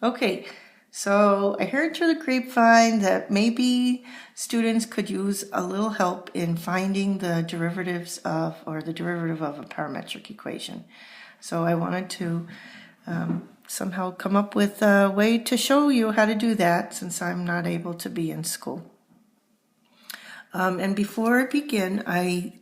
Okay, so I heard through the grapevine that maybe students could use a little help in finding the derivatives of, or the derivative of a parametric equation. So I wanted to somehow come up with a way to show you how to do that since I'm not able to be in school. And before I begin, I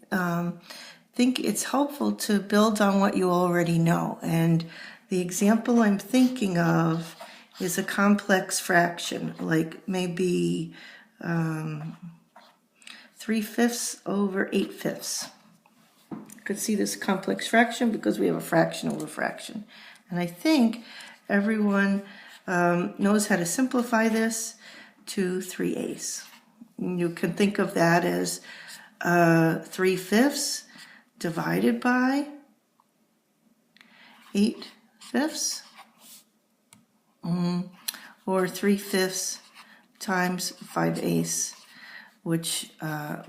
think it's helpful to build on what you already know. And the example I'm thinking of is a complex fraction, like maybe 3/5 over 8/5. You could see this complex fraction because we have a fraction over fraction. And I think everyone knows how to simplify this to 3/8. You can think of that as 3/5 divided by 8/5, or 3/5 times 5/8, which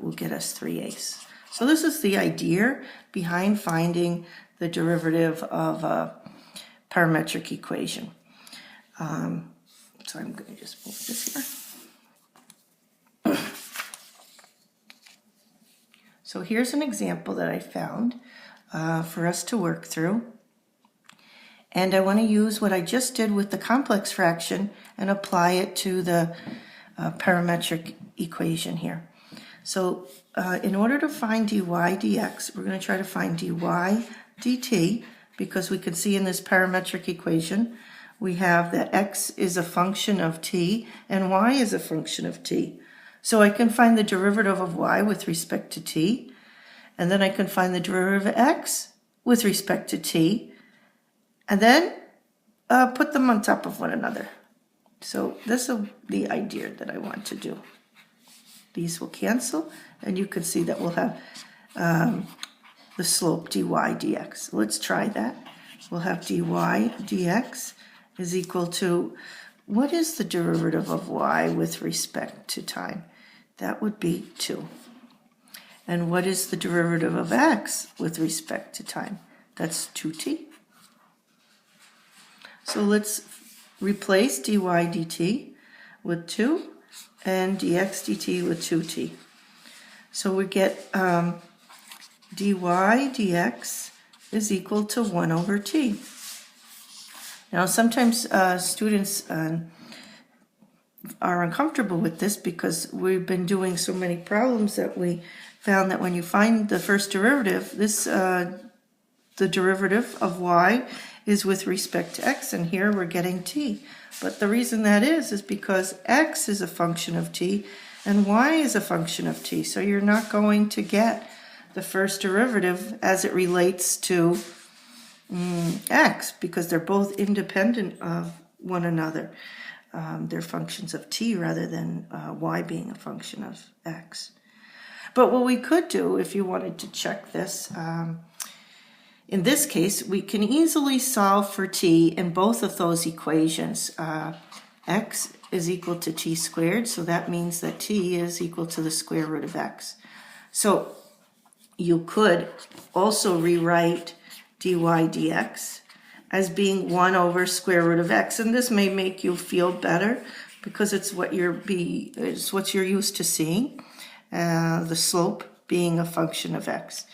will get us 3/8. So this is the idea behind finding the derivative of a parametric equation. So I'm going to just move this here. So here's an example that I found for us to work through. And I want to use what I just did with the complex fraction and apply it to the parametric equation here. So in order to find dy dx, we're going to try to find dy dt, because we can see in this parametric equation we have that x is a function of t and y is a function of t. So I can find the derivative of y with respect to t, and then I can find the derivative of x with respect to t, and then put them on top of one another. So this is the idea that I want to do. These will cancel, and you can see that we'll have the slope dy dx. Let's try that. We'll have dy dx is equal to, what is the derivative of y with respect to time? That would be 2. And what is the derivative of x with respect to time? That's 2t. So let's replace dy dt with 2 and dx dt with 2t. So we get dy dx is equal to 1 over t. Now sometimes students are uncomfortable with this because we've been doing so many problems that we found that when you find the first derivative, this the derivative of y is with respect to x, and here we're getting t. But the reason that is because x is a function of t and y is a function of t. So you're not going to get the first derivative as it relates to x, because they're both independent of one another. They're functions of t rather than y being a function of x. But what we could do, if you wanted to check this, in this case, we can easily solve for t in both of those equations. X is equal to t squared, so that means that t is equal to the square root of x. So you could also rewrite dy dx as being 1 over square root of x, and this may make you feel better because it's what you're used to seeing, the slope being a function of x.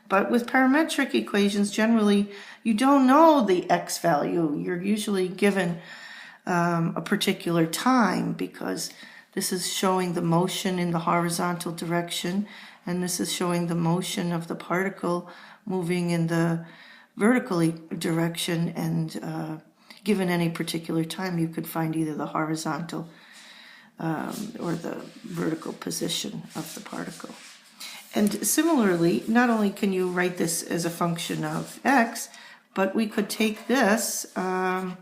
But with parametric equations, generally you don't know the x value. You're usually given a particular time, because this is showing the motion in the horizontal direction, and this is showing the motion of the particle moving in the vertical direction, and given any particular time you could find either the horizontal or the vertical position of the particle. And similarly, not only can you write this as a function of x, but we could take this and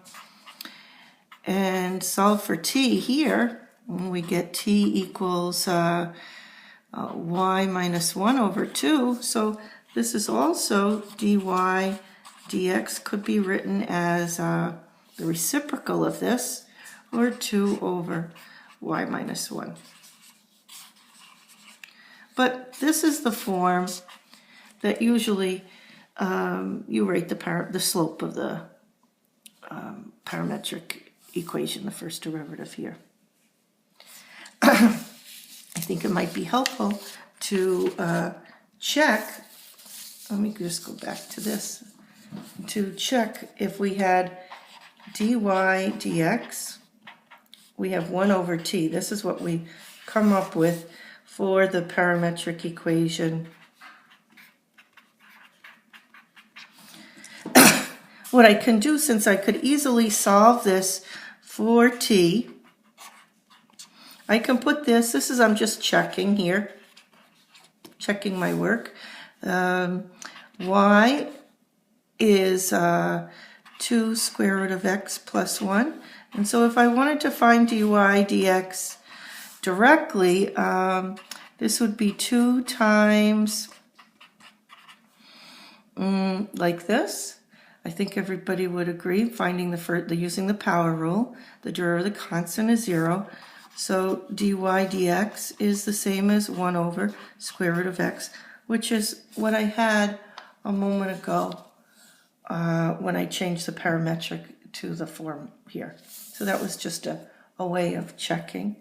solve for t here. We get t equals y minus 1 over 2. So this is also dy dx could be written as the reciprocal of this, or 2 over y minus 1. But this is the form that usually you write the slope of the parametric equation, the first derivative here. I think it might be helpful to check, let me just go back to this, to check if we had dy dx, we have 1 over t. This is what we come up with for the parametric equation. What I can do, since I could easily solve this for t, I can put this is, I'm just checking here, checking my work. Y is 2 square root of x plus 1. And so if I wanted to find dy dx directly, this would be 2 times, like this. I think everybody would agree, finding using the power rule, the derivative of the constant is 0. So dy dx is the same as 1 over square root of x, which is what I had a moment ago when I changed the parametric to the form here. So that was just a way of checking.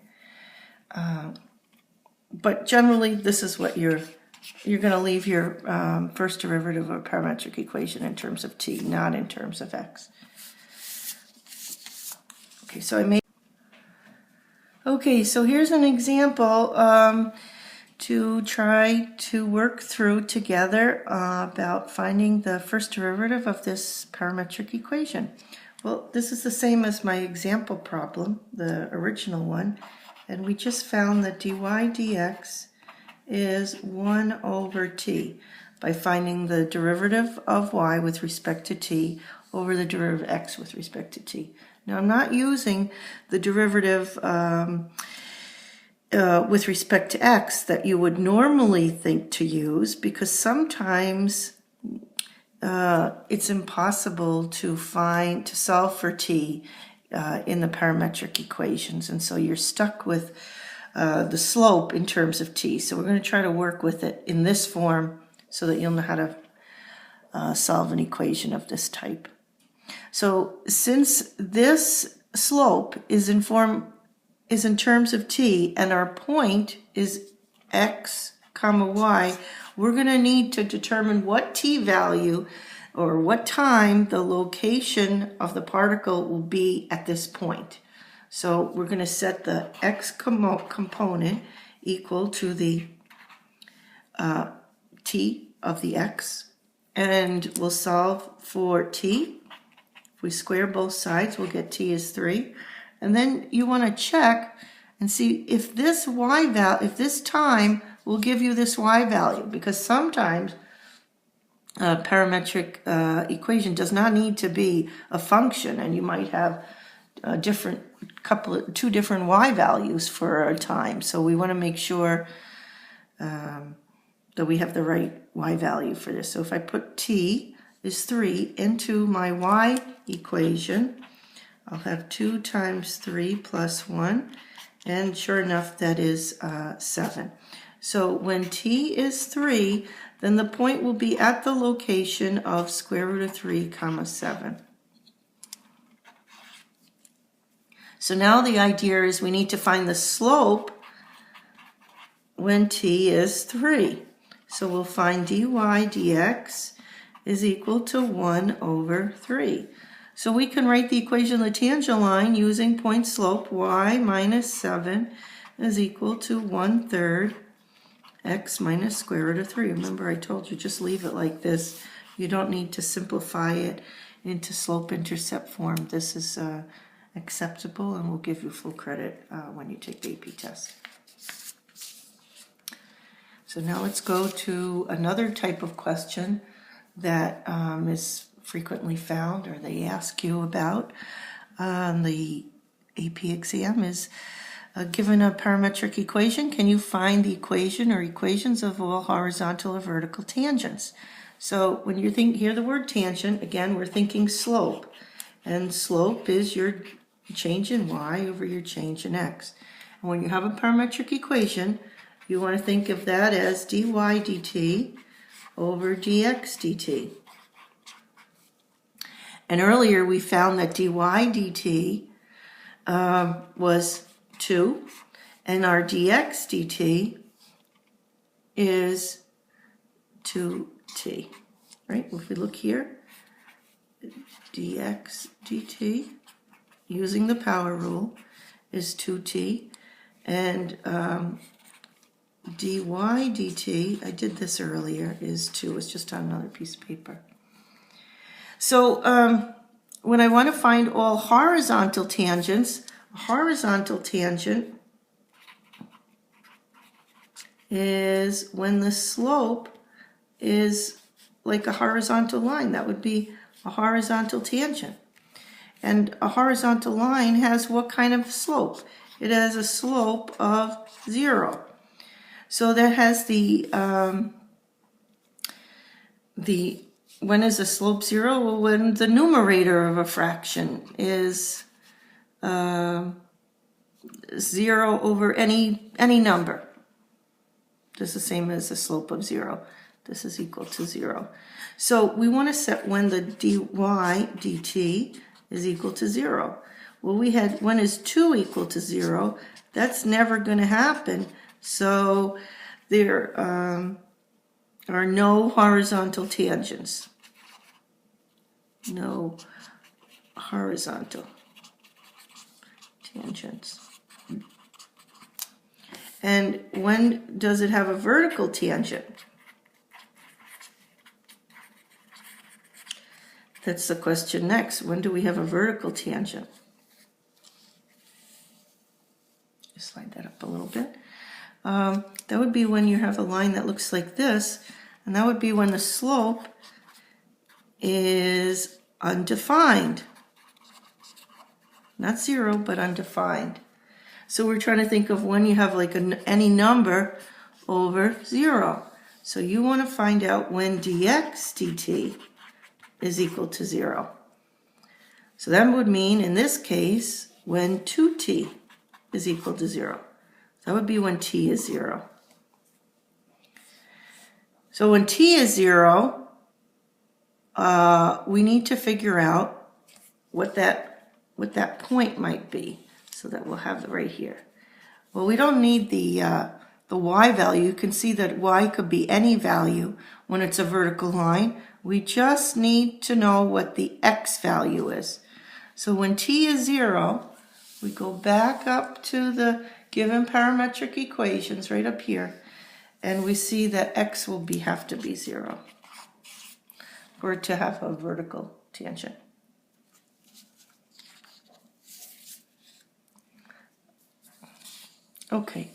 But generally, this is what you're going to leave your first derivative of a parametric equation in terms of t, not in terms of x. Okay, so here's an example to try to work through together about finding the first derivative of this parametric equation. Well, this is the same as my example problem, the original one, and we just found that dy dx is 1 over t by finding the derivative of y with respect to t over the derivative of x with respect to t. Now, I'm not using the derivative with respect to x that you would normally think to use, because sometimes it's impossible to solve for t in the parametric equations, and so you're stuck with the slope in terms of t. So we're going to try to work with it in this form so that you'll know how to solve an equation of this type. So since this slope is in terms of t and our point is x comma y, we're going to need to determine what t value or what time the location of the particle will be at this point. So we're going to set the x component equal to the t of the x, and we'll solve for t. If we square both sides, we'll get t is 3. And then you want to check and see if this y value, if this time will give you this y value, because sometimes a parametric equation does not need to be a function, and you might have two different y values for a time. So we want to make sure that we have the right y value for this. So if I put t is 3 into my y equation, I'll have 2 times 3 plus 1, and sure enough, that is 7. So when t is 3, then the point will be at the location of square root of 3 comma 7. So now the idea is we need to find the slope when t is 3. So we'll find dy dx is equal to 1 over 3. So we can write the equation of the tangent line using point slope y minus 7 is equal to 1/3 x minus square root of 3. Remember, I told you just leave it like this. You don't need to simplify it into slope-intercept form. This is acceptable, and we'll give you full credit when you take the AP test. So now let's go to another type of question that is frequently found, or they ask you about on the AP exam, is given a parametric equation, can you find the equation or equations of all horizontal or vertical tangents? So when you hear the word tangent, again, we're thinking slope. And slope is your change in y over your change in x. And when you have a parametric equation, you want to think of that as dy dt over dx dt. And earlier we found that dy dt was 2, and our dx dt is 2t, right? If we look here, dx dt, using the power rule, is 2t, and dy dt, I did this earlier, is 2. It's just on another piece of paper. So when I want to find all horizontal tangents, a horizontal tangent is when the slope is like a horizontal line. That would be a horizontal tangent. And a horizontal line has what kind of slope? It has a slope of 0. So that has when is the slope 0? Well, when the numerator of a fraction is 0 over any number. This is the same as the slope of 0. This is equal to 0. So we want to set when the dy dt is equal to 0. Well, we had when is 2 equal to 0. That's never going to happen. So there are no horizontal tangents. No horizontal tangents. And when does it have a vertical tangent? That's the question next. When do we have a vertical tangent? Slide that up a little bit. That would be when you have a line that looks like this, and that would be when the slope is undefined. Not 0, but undefined. So we're trying to think of when you have like any number over 0. So you want to find out when dx dt is equal to 0. So that would mean, in this case, when 2t is equal to 0. That would be when t is 0. So when t is 0, we need to figure out what that point might be, so that we'll have it right here. Well, we don't need the y value. You can see that y could be any value when it's a vertical line. We just need to know what the x value is. So when t is 0, we go back up to the given parametric equations right up here, and we see that x will have to be 0 for it to have a vertical tangent. Okay.